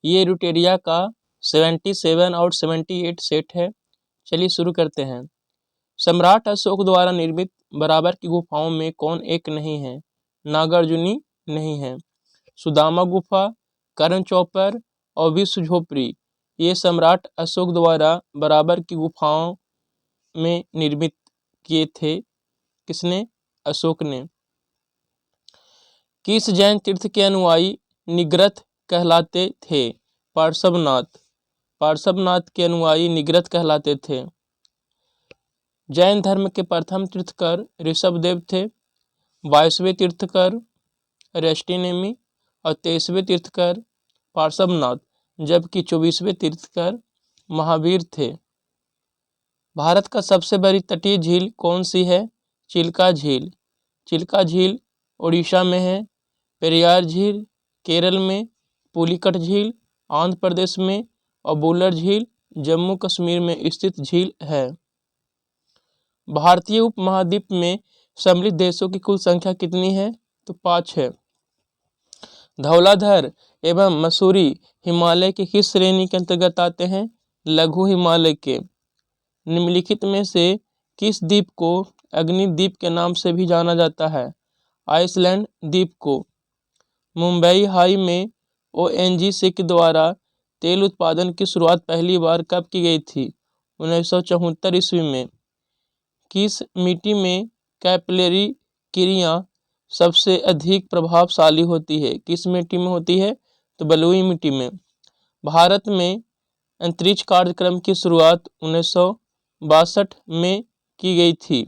ये रुटेरिया का 77 और 78 सेट है। चलिए शुरू करते हैं। सम्राट अशोक द्वारा निर्मित बराबर की गुफाओं में कौन एक नहीं है? नागार्जुनी नहीं है। सुदामा गुफा, करण चौपर और विश्व झोपड़ी ये सम्राट अशोक द्वारा बराबर की गुफाओं में निर्मित किए थे। किसने? अशोक ने। किस जैन तीर्थ के अनुयायी निग्रथ कहलाते थे? पार्श्वनाथ। पार्श्वनाथ के अनुयायी निग्रथ कहलाते थे। जैन धर्म के प्रथम तीर्थकर ऋषभदेव थे। 22वें तीर्थकर अरिस्टोनेमी और 23वें तीर्थकर पार्श्वनाथ, जबकि 24वें तीर्थकर महावीर थे। भारत का सबसे बड़ी तटीय झील कौन सी है? चिल्का झील। चिल्का झील उड़ीसा में है। पेरियार झील केरल में, पुलिकट झील आंध्र प्रदेश में और बुलर झील जम्मू कश्मीर में स्थित झील है। भारतीय उपमहाद्वीप में सम्मिलित देशों की कुल संख्या कितनी है? तो 5 है। धौलाधर एवं मसूरी हिमालय की किस श्रेणी के अंतर्गत आते हैं? लघु हिमालय के। निम्नलिखित में से किस द्वीप को अग्निद्वीप के नाम से भी जाना जाता है? आइसलैंड द्वीप को। मुंबई हाई में ONGC के द्वारा तेल उत्पादन की शुरुआत पहली बार कब की गई थी? 1974 ईस्वी में। किस मिट्टी में कैपिलरी क्रिया सबसे अधिक प्रभावशाली होती है? किस मिट्टी में होती है? तो बलुई मिट्टी में। भारत में अंतरिक्ष कार्यक्रम की शुरुआत 1962 में की गई थी।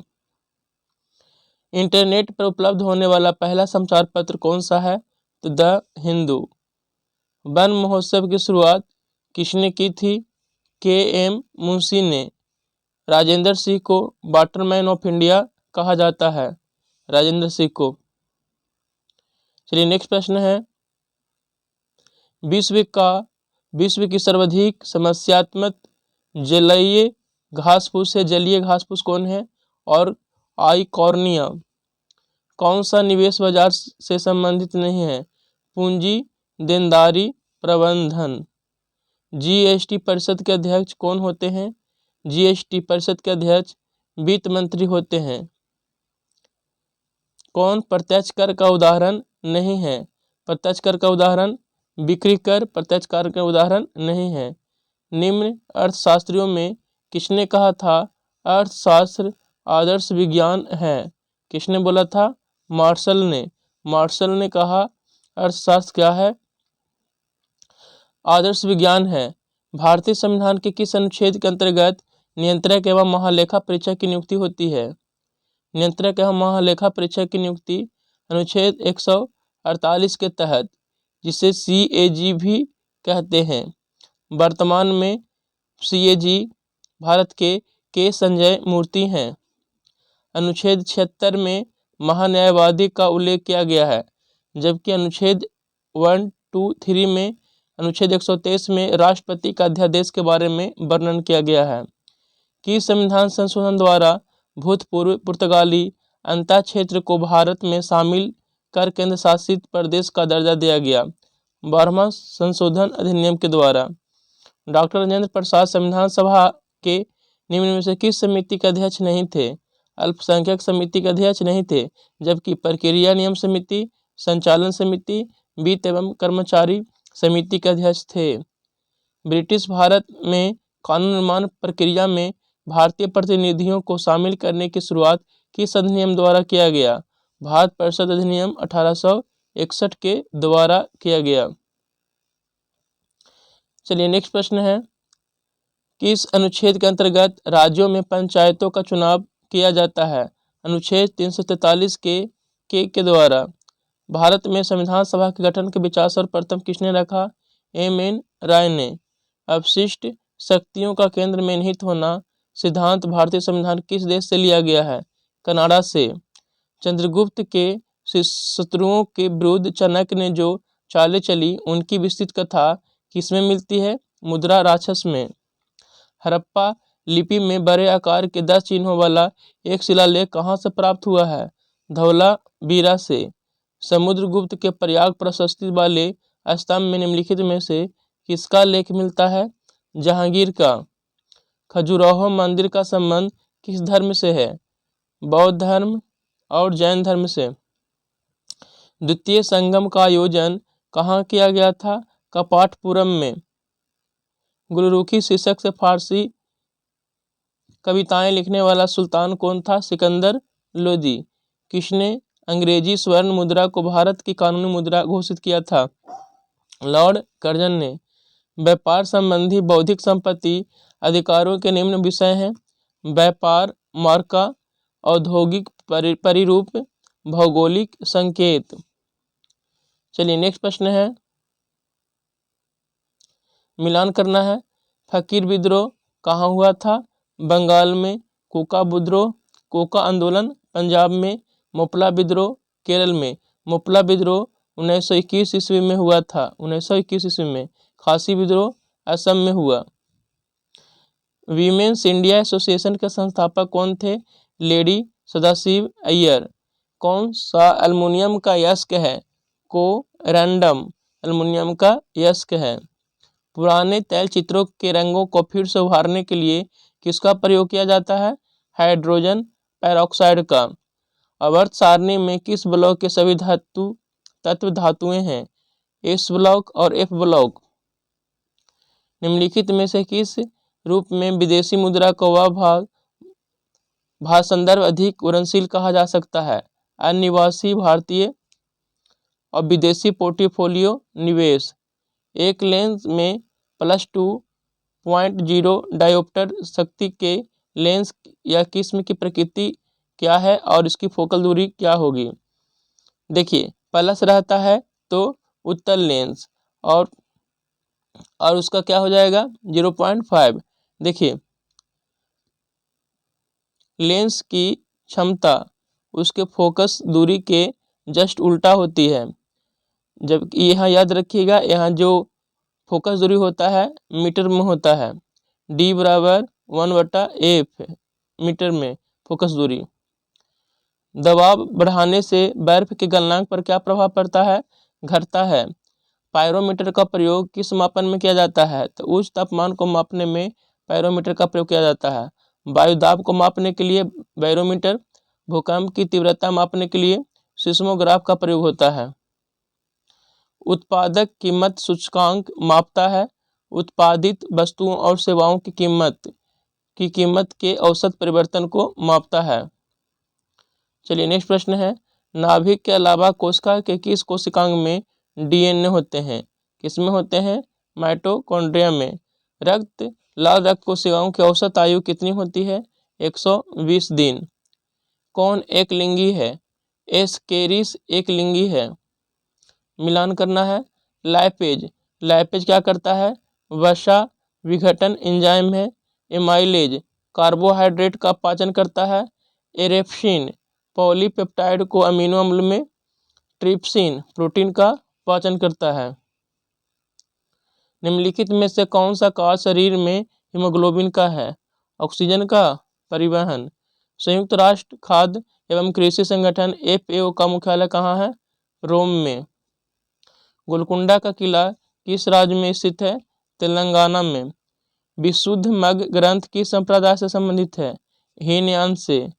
इंटरनेट पर उपलब्ध होने वाला पहला समाचार पत्र कौन सा है? तो द हिंदू। वन महोत्सव की शुरुआत किसने की थी? KM मुंशी ने। राजेंद्र सिंह को वाटरमैन ऑफ इंडिया कहा जाता है। राजेंद्र सिंह को। चलिए नेक्स्ट प्रश्न है, विश्व की सर्वाधिक समस्यात्मक जलीय घासफूस है। जलीय घासफूस कौन है? और आइकॉर्निया। कौन सा निवेश बाजार से संबंधित नहीं है? पूंजी देनदारी प्रबंधन। GST परिषद के अध्यक्ष कौन होते हैं? GST परिषद के अध्यक्ष वित्त मंत्री होते हैं। कौन प्रत्यक्ष कर का उदाहरण नहीं है? प्रत्यक्ष कर का उदाहरण बिक्री कर प्रत्यक्ष कर का उदाहरण नहीं है। निम्न अर्थशास्त्रियों में किसने कहा था अर्थशास्त्र आदर्श विज्ञान है? किसने बोला था? मार्शल ने। मार्शल ने कहा अर्थशास्त्र क्या है? आदर्श विज्ञान है। भारतीय संविधान के किस अनुच्छेद के अंतर्गत नियंत्रक एवं महालेखा परीक्षक की नियुक्ति होती है? नियंत्रक एवं महालेखा परीक्षक की नियुक्ति अनुच्छेद 148 के तहत, जिसे CAG भी कहते हैं। वर्तमान में CAG भारत के संजय मूर्ति हैं। अनुच्छेद 76 में महान्यायवादी का उल्लेख किया गया है, जबकि अनुच्छेद 123 में अनुच्छेद 123 में राष्ट्रपति का अध्यादेश के बारे में वर्णन किया गया है। कि संविधान संशोधन द्वारा भूतपूर्व पुर्तगाली अंतः क्षेत्र को भारत में शामिल कर केंद्र शासित प्रदेश का दर्जा दिया गया? 12वां संशोधन अधिनियम के द्वारा। डॉक्टर राजेंद्र प्रसाद संविधान सभा के निम्न में से किस समिति के अध्यक्ष नहीं थे? अल्पसंख्यक समिति के अध्यक्ष नहीं थे, जबकि प्रक्रिया नियम समिति, संचालन समिति, वित्त एवं कर्मचारी समिति के अध्यक्ष थे। ब्रिटिश भारत में कानून निर्माण प्रक्रिया में भारतीय प्रतिनिधियों को शामिल करने की शुरुआत किस अधिनियम द्वारा किया गया? भारत परिषद अधिनियम 1861 के द्वारा किया गया। चलिए नेक्स्ट प्रश्न है, किस अनुच्छेद के अंतर्गत राज्यों में पंचायतों का चुनाव किया जाता है? अनुच्छेद 343 के द्वारा। भारत में संविधान सभा के गठन के विचार सर्वप्रथम किसने रखा? MN राय ने। अपशिष्ट शक्तियों का केंद्र में निहित होना सिद्धांत भारतीय संविधान किस देश से लिया गया है? कनाडा से। चंद्रगुप्त के शत्रुओं के विरुद्ध चाणक्य ने जो चालें चली उनकी विस्तृत कथा किसमें मिलती है? मुद्रा राक्षस में। हड़प्पा लिपि में बड़े आकार के 10 चिन्हों वाला एक शिलालेख कहाँ से प्राप्त हुआ है? धौलावीरा से। समुद्रगुप्त के प्रयाग प्रशस्ति वाले स्तंभ में निम्नलिखित में से किसका लेख मिलता है? जहांगीर का। खजुराहो मंदिर का संबंध किस धर्म से है? बौद्ध धर्म और जैन धर्म से। द्वितीय संगम का आयोजन कहाँ किया गया था? कपाटपुरम में। गुलरुखी शीर्षक से फारसी कविताएं लिखने वाला सुल्तान कौन था? सिकंदर लोदी। किसने अंग्रेजी स्वर्ण मुद्रा को भारत की कानूनी मुद्रा घोषित किया था? लॉर्ड कर्जन ने। व्यापार संबंधी बौद्धिक संपत्ति अधिकारों के निम्न विषय हैं: व्यापार, मार्का, औद्योगिक परिरूप, भौगोलिक संकेत। चलिए नेक्स्ट प्रश्न है, मिलान करना है। फकीर विद्रोह कहाँ हुआ था? बंगाल में। कोका विद्रोह, कोका आंदोलन पंजाब में। मोपला विद्रोह केरल में। मोपला विद्रोह 1921 ईस्वी में हुआ था। 1921 ईस्वी में। खासी विद्रोह असम में हुआ। वीमेंस इंडिया एसोसिएशन के संस्थापक कौन थे? लेडी सदाशिव अय्यर। कौन सा एल्युमिनियम का यस्क है? कोरंडम एल्युमिनियम का यस्क है। पुराने तैलचित्रों के रंगों को फिर से उभारने के लिए किसका प्रयोग किया जाता है? हाइड्रोजन पेरोक्साइड का। आवर्त सारणी में किस ब्लॉक के सभी तत्व धातुएं हैं? एस ब्लॉक और एफ ब्लॉक। निम्नलिखित में से किस रूप में विदेशी मुद्रा को वह भाव संदर्भ अधिक उड़नशील कहा जा सकता है? अनिवासी भारतीय और विदेशी पोर्टफोलियो निवेश। एक लेंस में +2.0 डायोप्टर शक्ति के लेंस या किस्म की प्रकृति क्या है और इसकी फोकल दूरी क्या होगी? देखिए, प्लस रहता है तो उत्तल लेंस और उसका क्या हो जाएगा? 0.5। देखिए, लेंस की क्षमता उसके फोकस दूरी के जस्ट उल्टा होती है। जबकि यहाँ याद रखिएगा, यहाँ जो फोकस दूरी होता है मीटर में होता है। D बराबर 1/F मीटर में फोकस दूरी। दबाव बढ़ाने से बर्फ के गलनांक पर क्या प्रभाव पड़ता है? घटता है। पायरोमीटर का प्रयोग किस मापन में किया जाता है? तो उच्च तापमान को मापने में पायरोमीटर का प्रयोग किया जाता है। वायु दाब को मापने के लिए बैरोमीटर, भूकंप की तीव्रता मापने के लिए सिस्मोग्राफ का प्रयोग होता है। उत्पादक कीमत सूचकांक मापता है उत्पादित वस्तुओं और सेवाओं की कीमत के औसत परिवर्तन को मापता है। चलिए नेक्स्ट प्रश्न है, नाभिक के अलावा कोशिका के किस कोशिकांग में DNA होते हैं? किसमें होते हैं? माइटोकॉन्ड्रिया में। लाल रक्त कोशिकाओं की औसत आयु कितनी होती है? 120 दिन। कौन एक लिंगी है? एस्केरिस एक लिंगी है। मिलान करना है। लाइपेज क्या करता है? वसा विघटन एंजाइम है। एमाइलेज कार्बोहाइड्रेट का पाचन करता है। एरेप्सिन पॉलीपेप्टाइड को अमीनो अम्ल में। ट्रिप्सिन प्रोटीन का पाचन करता है। निम्नलिखित में से कौन सा कार्य शरीर में हीमोग्लोबिन का है? ऑक्सीजन का परिवहन। संयुक्त राष्ट्र खाद्य एवं कृषि संगठन FAO का मुख्यालय कहाँ है? रोम में। गोलकुंडा का किला किस राज्य में स्थित है? तेलंगाना में। विशुद्ध मग ग्रंथ किस संप्रदाय से संबंधित है? हीनयान से।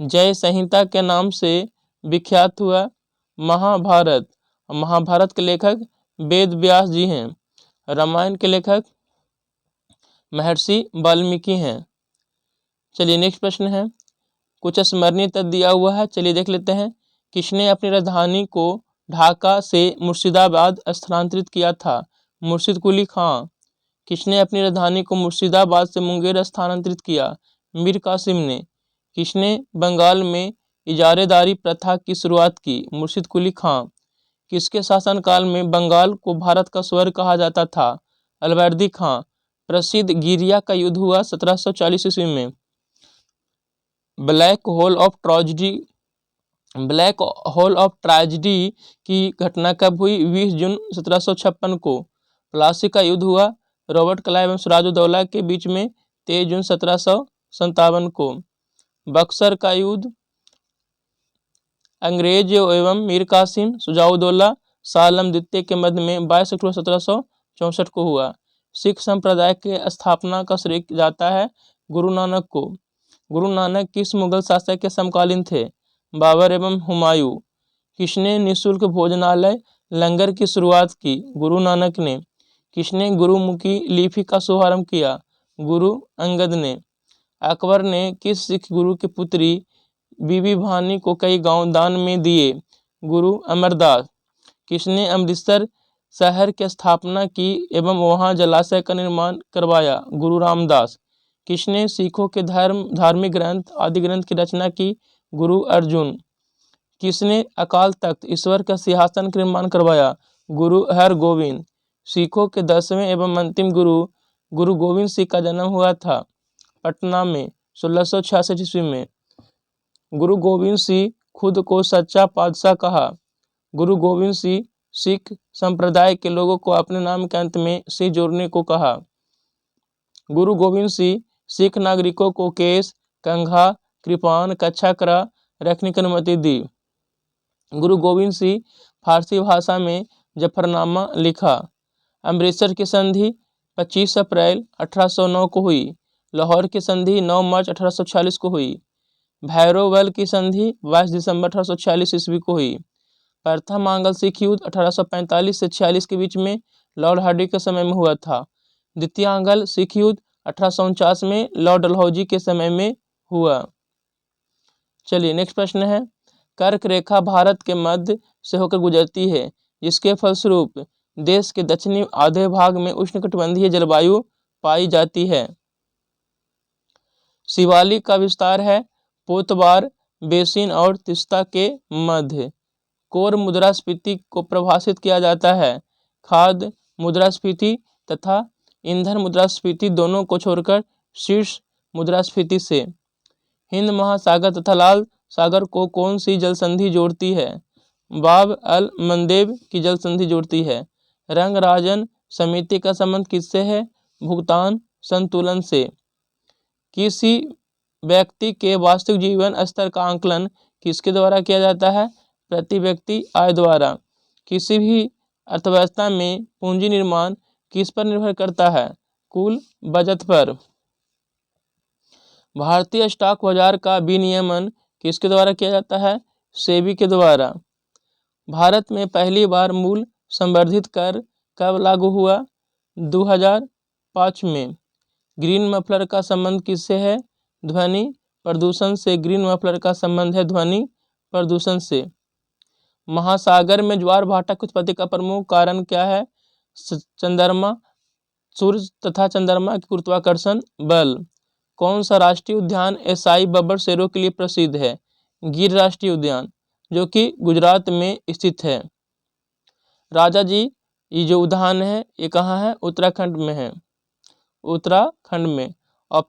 जय संहिता के नाम से विख्यात हुआ महाभारत। महाभारत के लेखक वेद व्यास जी हैं। रामायण के लेखक महर्षि वाल्मीकि हैं। चलिए नेक्स्ट प्रश्न है, कुछ स्मरणीय तथ्य दिया हुआ है, चलिए देख लेते हैं। किसने अपनी राजधानी को ढाका से मुर्शिदाबाद स्थानांतरित किया था? मुर्शिद कुली खां। किसने अपनी राजधानी को मुर्शिदाबाद से मुंगेर स्थानांतरित किया? मीर कासिम ने। किसने बंगाल में इजारेदारी प्रथा की शुरुआत की? मुर्शिद कुली खां। किसके शासनकाल में बंगाल को भारत का स्वर्ग कहा जाता था? अलवर्दी खां। प्रसिद्ध गिरिया का युद्ध हुआ 1740 ईस्वी में। ब्लैक होल ऑफ ट्रेजेडी की घटना कब हुई? 20 जून 1756 को। प्लासी का युद्ध हुआ रॉबर्ट क्लाइव एवं सिराजुद्दौला के बीच में 23 जून 1757 को। बक्सर का युद्ध अंग्रेज एवं मीर कासिम, शुजाउद्दौला, शाह आलम द्वितीय के मध्य में 22 अक्टूबर 64 को हुआ। सिख संप्रदाय के स्थापना का श्रेय जाता है गुरु नानक को। गुरु नानक किस मुगल शासक के समकालीन थे? बाबर एवं हुमायूं। किसने निःशुल्क भोजनालय लंगर की शुरुआत की? गुरु नानक ने। किसने गुरुमुखी लिपि का शुभारंभ किया? गुरु अंगद ने। अकबर ने किस सिख गुरु की पुत्री बीबी भानी को कई गांव दान में दिए? गुरु अमरदास। किसने अमृतसर शहर की स्थापना की एवं वहां जलाशय का निर्माण करवाया? गुरु रामदास। किसने सिखों के धार्मिक ग्रंथ आदि ग्रंथ की रचना की? गुरु अर्जुन। किसने अकाल तख्त ईश्वर का सिंहासन का निर्माण करवाया? गुरु हरगोविंद। सिखों के 10वें एवं अंतिम गुरु गुरु गोविंद सिंह का जन्म हुआ था पटना में 1666 ईस्वी में। गुरु गोविंद सिंह खुद को सच्चा पातशाह कहा। गुरु गोविंद सिंह सिख संप्रदाय के लोगों को अपने नाम के अंत में सिंह जोड़ने को कहा। गुरु गोविंद सिंह सिख नागरिकों को केस, कंघा, कृपान, कच्छाकरा रखने की अनुमति दी। गुरु गोविंद सिंह फारसी भाषा में जफरनामा लिखा। अमृतसर की संधि 25 अप्रैल 1809 को हुई। लाहौर की संधि 9 मार्च 1846 को हुई। भैरोवल की संधि 22 दिसंबर 1846 ईस्वी को हुई। प्रथम आंग्ल सिख युद्ध 1845 से 46 के बीच में लॉर्ड हार्डी के समय में हुआ था। द्वितीय आंग्ल सिख युद्ध 1849 में लॉर्ड डलहौजी के समय में हुआ। चलिए नेक्स्ट प्रश्न है, कर्क रेखा भारत के मध्य से होकर गुजरती है, जिसके फलस्वरूप देश के दक्षिणी आधे भाग में उष्णकटिबंधीय जलवायु पाई जाती है। शिवालिक का विस्तार है पोतबार बेसिन और तिस्ता के मध्य। कोर मुद्रास्फीति को प्रभाषित किया जाता है खाद्य मुद्रास्फीति तथा ईंधन मुद्रास्फीति दोनों को छोड़कर शीर्ष मुद्रास्फीति से। हिंद महासागर तथा लाल सागर को कौन सी जल संधि जोड़ती है? बाब अल मंदेब की जल संधि जोड़ती है। रंगराजन समिति का संबंध किससे है? भुगतान संतुलन से। किसी व्यक्ति के वास्तविक जीवन स्तर का आंकलन किसके द्वारा किया जाता है? प्रति व्यक्ति आय द्वारा। किसी भी अर्थव्यवस्था में पूंजी निर्माण किस पर निर्भर करता है? कुल बचत पर। भारतीय स्टॉक बाजार का विनियमन किसके द्वारा किया जाता है? सेबी के द्वारा। भारत में पहली बार मूल्य संवर्धित कर कब लागू हुआ? 2005 में। ग्रीन मफलर का संबंध किससे है? ध्वनि प्रदूषण से। ग्रीन मफलर का संबंध है ध्वनि प्रदूषण से। महासागर में ज्वार भाटा की उत्पत्ति का प्रमुख कारण क्या है? चंद्रमा, सूर्य तथा चंद्रमा की गुरुत्वाकर्षण बल। कौन सा राष्ट्रीय उद्यान एसाई बब्बर शेरों के लिए प्रसिद्ध है? गिर राष्ट्रीय उद्यान, जो कि गुजरात में स्थित है। राजा जी ये जो उद्यान है ये कहाँ है? उत्तराखंड में है। उत्तराखंड में। और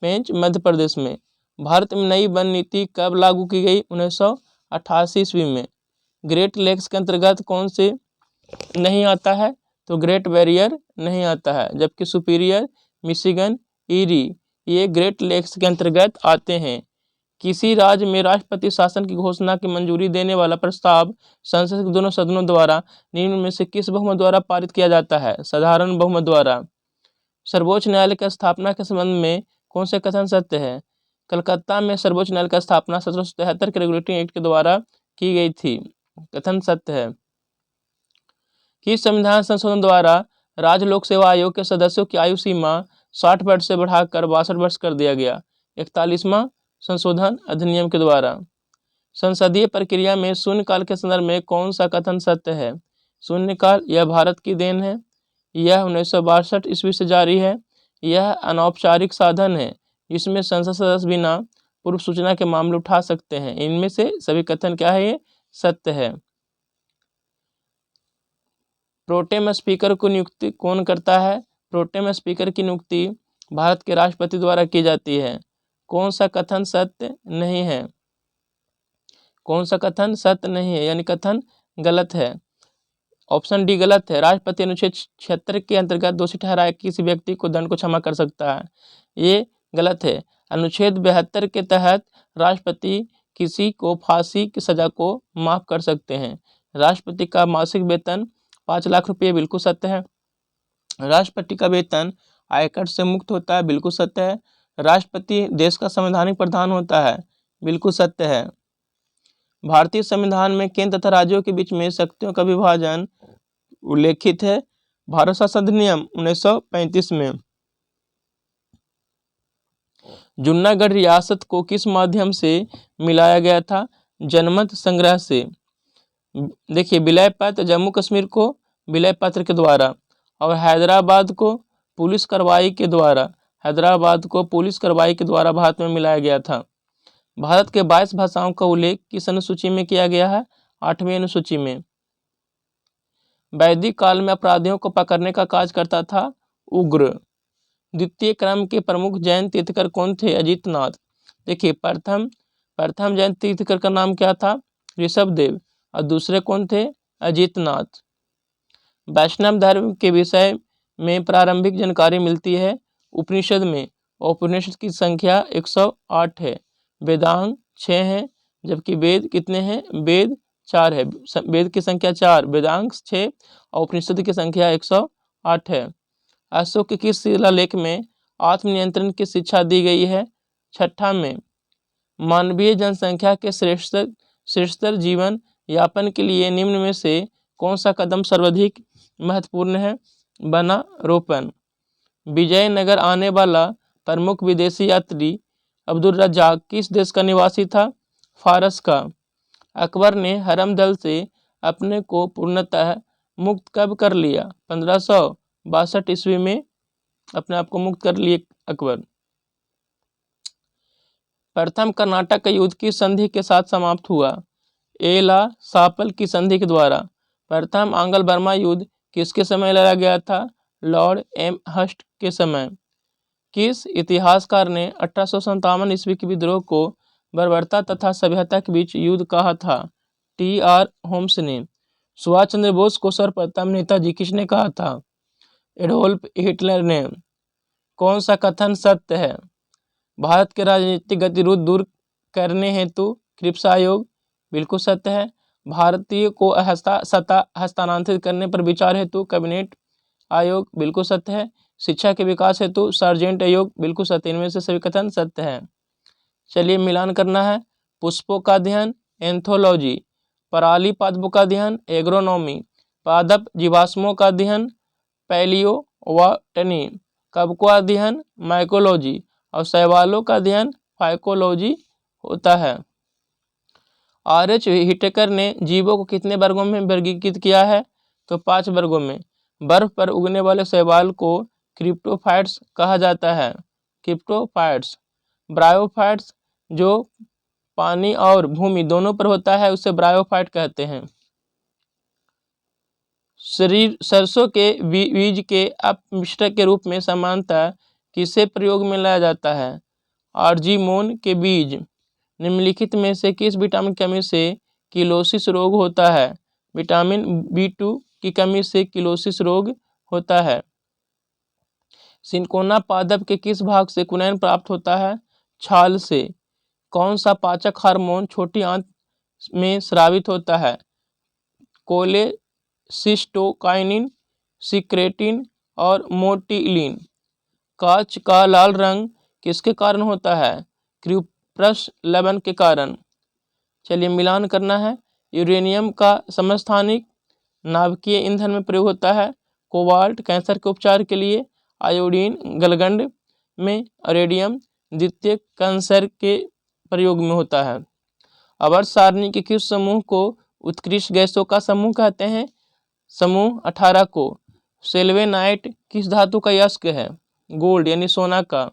पेंच मध्य प्रदेश में। भारत में नई वन नीति कब लागू की गई? 1988 ईस्वी में। ग्रेट लेक्स के अंतर्गत कौन से नहीं आता है? तो ग्रेट बैरियर नहीं आता है, जबकि सुपीरियर, मिशिगन, ईरी ये ग्रेट लेक्स के अंतर्गत आते हैं। किसी राज्य में राष्ट्रपति शासन की घोषणा की मंजूरी देने वाला प्रस्ताव संसद के दोनों सदनों द्वारा निम्न में से किस बहुमत द्वारा पारित किया जाता है? साधारण बहुमत द्वारा। सर्वोच्च न्यायालय की स्थापना के संबंध में कौन से कथन सत्य है? कलकत्ता में सर्वोच्च न्यायालय की स्थापना 1773 के रेगुलेटिंग एक्ट के द्वारा की गई थी। कथन सत्य है। किस संविधान संशोधन द्वारा राज्य लोक सेवा आयोग के सदस्यों की आयु सीमा 60 वर्ष से बढ़ाकर 62 वर्ष कर दिया गया? 41वां संशोधन अधिनियम के द्वारा। संसदीय प्रक्रिया में शून्यकाल के संदर्भ में कौन सा कथन सत्य है? शून्यकाल यह भारत की देन है। यह 1962 ईस्वी से जारी है। यह अनौपचारिक साधन है जिसमें संसद सदस्य बिना पूर्व सूचना के मामले उठा सकते हैं। इनमें से सभी कथन क्या है? ये सत्य है। प्रोटेम स्पीकर को नियुक्ति कौन करता है? प्रोटेम स्पीकर की नियुक्ति भारत के राष्ट्रपति द्वारा की जाती है। कौन सा कथन सत्य नहीं है? कौन सा कथन सत्य नहीं है यानी कथन गलत है? ऑप्शन डी गलत है। राष्ट्रपति अनुच्छेद 76 के अंतर्गत दोषी ठहराए किसी व्यक्ति को दंड को क्षमा कर सकता है, ये गलत है। अनुच्छेद 72 के तहत राष्ट्रपति किसी को फांसी की सजा को माफ कर सकते हैं। राष्ट्रपति का मासिक वेतन 5 लाख रुपये बिल्कुल सत्य है। राष्ट्रपति का वेतन आयकर से मुक्त होता है, बिल्कुल सत्य है। राष्ट्रपति देश का संवैधानिक प्रधान होता है, बिल्कुल सत्य है। भारतीय संविधान में केंद्र तथा राज्यों के बीच में शक्तियों का विभाजन उल्लेखित है। भारत शासन अधिनियम 1935 में। जूनागढ़ रियासत को किस माध्यम से मिलाया गया था? जनमत संग्रह से। देखिए, विलय पत्र जम्मू कश्मीर को विलय पत्र के द्वारा और हैदराबाद को पुलिस कार्रवाई के द्वारा भारत में मिलाया गया था। भारत के 22 भाषाओं का उल्लेख किस अनुसूची में किया गया है? 8वीं अनुसूची में। वैदिक काल में अपराधियों को पकड़ने का कार्य करता था उग्र। द्वितीय क्रम के प्रमुख जैन तीर्थकर कौन थे? अजितनाथ। देखिए, प्रथम जैन तीर्थकर का नाम क्या था? ऋषभदेव। और दूसरे कौन थे? अजितनाथ। वैष्णव धर्म के विषय में प्रारंभिक जानकारी मिलती है उपनिषद में। उपनिषद की संख्या 108 है, वेदांग 6 हैं, जबकि वेद कितने हैं? वेद 4 है। वेद की संख्या 4, वेदांग 6 और उपनिषद की संख्या 108 है। अशोक के किस शिलालेख में आत्मनियंत्रण की शिक्षा दी गई है? 6 में। मानवीय जनसंख्या के श्रेष्ठतर जीवन यापन के लिए निम्न में से कौन सा कदम सर्वाधिक महत्वपूर्ण है? वनारोपण। विजयनगर आने वाला प्रमुख विदेशी यात्री अब्दुल रज्जाक किस देश का निवासी था? फारस का। अकबर ने हरमदल से अपने को पूर्णतः मुक्त कब कर लिया? 1562 ईस्वी में अपने आप को मुक्त कर लिए अकबर। प्रथम कर्नाटक का युद्ध किस संधि के साथ समाप्त हुआ? एला सापल की संधि के द्वारा। प्रथम आंग्ल बर्मा युद्ध किसके समय लड़ा गया था? लॉर्ड एम हस्ट के समय। किस इतिहासकार ने 1857 ईस्वी के विद्रोह को बर्बरता तथा सभ्यता के बीच युद्ध कहा था? टी.आर. होम्स ने। सुभाष चंद्र बोस को सर्वप्रथम नेताजी किसने कहा था? एडोल्फ हिटलर ने। कौन सा कथन सत्य है? भारत के राजनीतिक गतिरोध दूर करने हेतु क्रिप्स आयोग, बिल्कुल सत्य है। भारतीय को सत्ता हस्तांतरित करने पर विचार हेतु कैबिनेट आयोग, बिल्कुल सत्य है। शिक्षा के विकास हेतु सार्जेंट आयोग, बिल्कुल सत्य। इनमें से सभी कथन सत्य है। चलिए मिलान करना है। पुष्पों का अध्ययन एंथोलॉजी, पराली पादपों का अध्ययन एग्रोनॉमी, पादप जीवाश्मों का अध्ययन पैलियोबॉटनी, कवकों का अध्ययन माइकोलॉजी और शैवालों का अध्ययन फाइकोलॉजी होता है। आर.एच. व्हिटेकर ने जीवों को कितने वर्गों में वर्गीकृत किया है? तो 5 वर्गों में। बर्फ पर उगने वाले शैवाल को क्रिप्टोफाइट्स कहा जाता है। क्रिप्टोफाइट्स। ब्रायोफाइट्स जो पानी और भूमि दोनों पर होता है उसे ब्रायोफाइट कहते हैं। सरसों के बीज के अपमिश्रक के रूप में सामान्यतः किसे प्रयोग में लाया जाता है? आर्जीमोन के बीज। निम्नलिखित में से किस विटामिन की कमी से किलोसिस रोग होता है? विटामिन B2 की कमी से किलोसिस रोग होता है। सिनकोना पादप के किस भाग से कुनैन प्राप्त होता है? छाल से। कौन सा पाचक हार्मोन छोटी आंत में स्रावित होता है? कोलेसिस्टोकाइनिन, सिक्रेटिन और मोटिलिन। कांच का लाल रंग किसके कारण होता है? क्यूप्रस लवण के कारण। चलिए मिलान करना है। यूरेनियम का समस्थानिक नाभिकीय ईंधन में प्रयोग होता है। कोबाल्ट कैंसर के उपचार के लिए, आयोडीन गलगंड में, रेडियम द्वितीयक कैंसर के प्रयोग में होता है। आवर्त सारणी के किस समूह को उत्कृष्ट गैसों का समूह कहते हैं? समूह 18 को। सेल्वेनाइट किस धातु का यस्क है? गोल्ड यानी सोना का।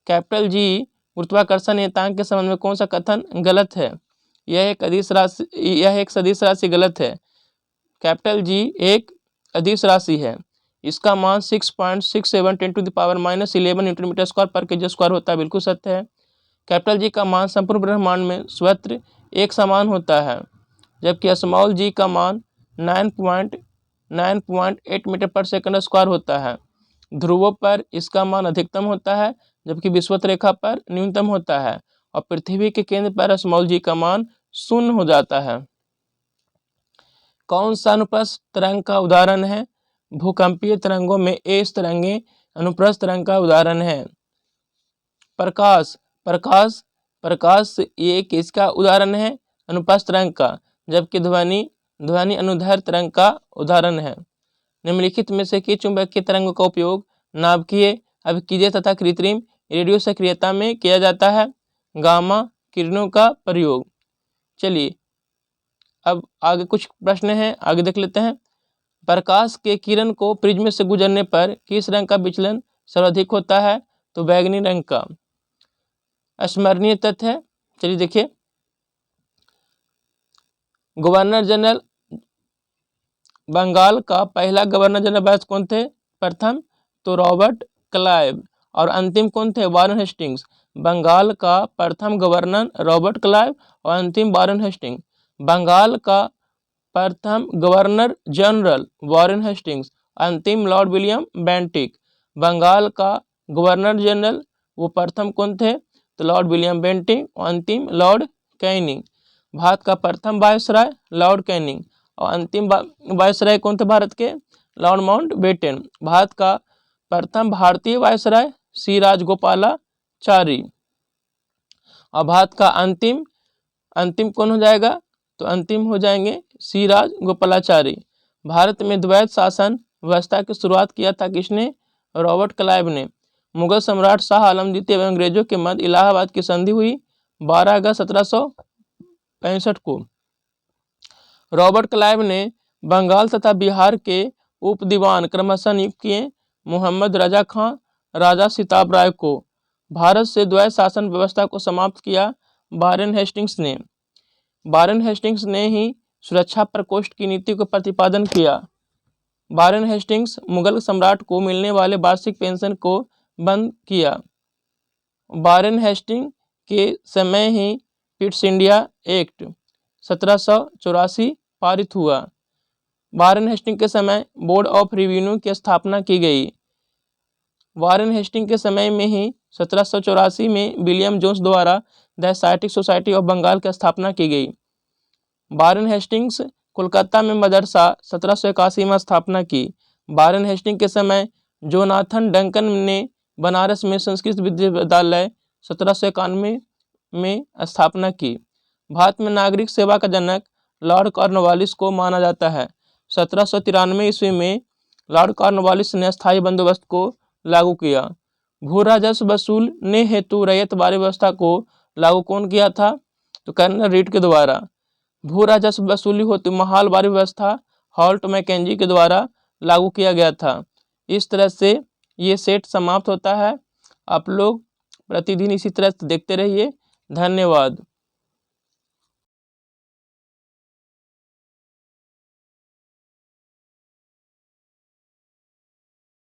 कैपिटल जी गुरुत्वाकर्षण नियतांक के संबंध में कौन सा कथन गलत है? यह एक सदिश राशि गलत है। कैपिटल जी एक अदिश राशि है। इसका मान 6.67 × 10⁻11 न्यूटन मीटर स्क्वायर पर केजी स्क्वायर होता है, बिल्कुल सत्य है। कैपिटल जी का मान संपूर्ण ब्रह्मांड में सर्वत्र एक समान होता है, जबकि स्मॉल जी का मान 9.8 मीटर पर सेकंड स्क्वायर होता है। ध्रुवों पर इसका मान अधिकतम होता है, जबकि विषुवत रेखा पर न्यूनतम होता है, और पृथ्वी के केंद्र पर स्मॉल जी का मान 0 हो जाता है। कौन सा अनुप्रस्थ तरंग का उदाहरण है? भूकंपीय तरंगों में एस तरंगे अनुप्रस्थ तरंग का उदाहरण है। प्रकाश प्रकाश प्रकाश ये किसका उदाहरण है? अनुप्रस्थ तरंग का। जबकि ध्वनि ध्वनि अनुदैर्ध्य तरंग का उदाहरण है। निम्नलिखित में से किस चुंबकीय तरंगों का उपयोग नाभिकीय, अभिक्रिय तथा कृत्रिम रेडियो सक्रियता में किया जाता है? गामा किरणों का प्रयोग। चलिए अब आगे कुछ प्रश्न हैं, आगे देख लेते हैं। प्रकाश के किरण को प्रिज्म से गुजरने पर किस रंग का विचलन सर्वाधिक होता है? तो बैंगनी रंग का। स्मरणीय तथ्य है, चलिए देखिए। गवर्नर जनरल बंगाल का पहला गवर्नर जनरल कौन थे? प्रथम तो रॉबर्ट क्लाइव। और अंतिम कौन थे? Warren Hastings. बंगाल का प्रथम गवर्नर रॉबर्ट क्लाइव और अंतिम वारेन हेस्टिंग्स। बंगाल का प्रथम गवर्नर जनरल वारेन हेस्टिंग्स, अंतिम लॉर्ड विलियम बेंटिक। बंगाल का गवर्नर जनरल वो प्रथम कौन थे? तो लॉर्ड विलियम बेंटिक और अंतिम लॉर्ड कैनिंग। भारत का प्रथम वायसराय लॉर्ड कैनिंग और अंतिम वायसराय कौन थे भारत के? Lord Mountbatten. भारत का प्रथम भारतीय वायसराय सी राजगोपालाचारी। और भारत का अंतिम कौन हो जाएगा? तो अंतिम हो जाएंगे सी राजगोपालाचारी। भारत में द्वैत शासन व्यवस्था की शुरुआत किया था किसने? रॉबर्ट क्लाइव ने। मुगल सम्राट शाह आलम द्वितीय एवं अंग्रेजों के मध्य इलाहाबाद की संधि हुई 12 अगस्त 1765 को। रॉबर्ट क्लाइव ने बंगाल तथा बिहार के उप दीवान क्रमशः नियुक्त किए। मोहम्मद रजा खां, राजा सिताब राय को। भारत से द्वैत शासन व्यवस्था को समाप्त किया वारेन हेस्टिंग्स ने। वारेन हेस्टिंग्स ने ही सुरक्षा प्रकोष्ठ की नीति को प्रतिपादन किया। वारेन हेस्टिंग्स मुगल सम्राट को मिलने वाले वार्षिक पेंशन को बंद किया। वारेन हेस्टिंग्स के समय ही पिट्स इंडिया एक्ट 1784 पारित हुआ। वारेन हेस्टिंग्स के समय बोर्ड ऑफ रिवेन्यू की स्थापना की गई। वारेन हेस्टिंग्स के समय में ही 1784 में विलियम जोन्स द्वारा the Asiatic Society of Bengal की स्थापना की गई। वारेन हेस्टिंग्स कोलकाता में मदरसा 1781 में स्थापना की। वारेन हेस्टिंग्स के समय जोनाथन डंकन ने बनारस में संस्कृत विश्वविद्यालय 1791 में स्थापना की। भारत में नागरिक सेवा का जनक लॉर्ड कॉर्नवालिस को माना जाता है। 1793 ईस्वी में लॉर्ड कॉर्नवालिस ने स्थायी बंदोबस्त को लागू किया। भू राजस्व वसूलने हेतु रैयतवारी व्यवस्था को लागू कौन किया था? तो कर्नल रीड के द्वारा। भू राजस्व वसूली हेतु महालवारी व्यवस्था हॉल्ट मैकेंजी के द्वारा लागू किया गया था। इस तरह से ये सेट समाप्त होता है। आप लोग प्रतिदिन इसी तरह से देखते रहिए। धन्यवाद।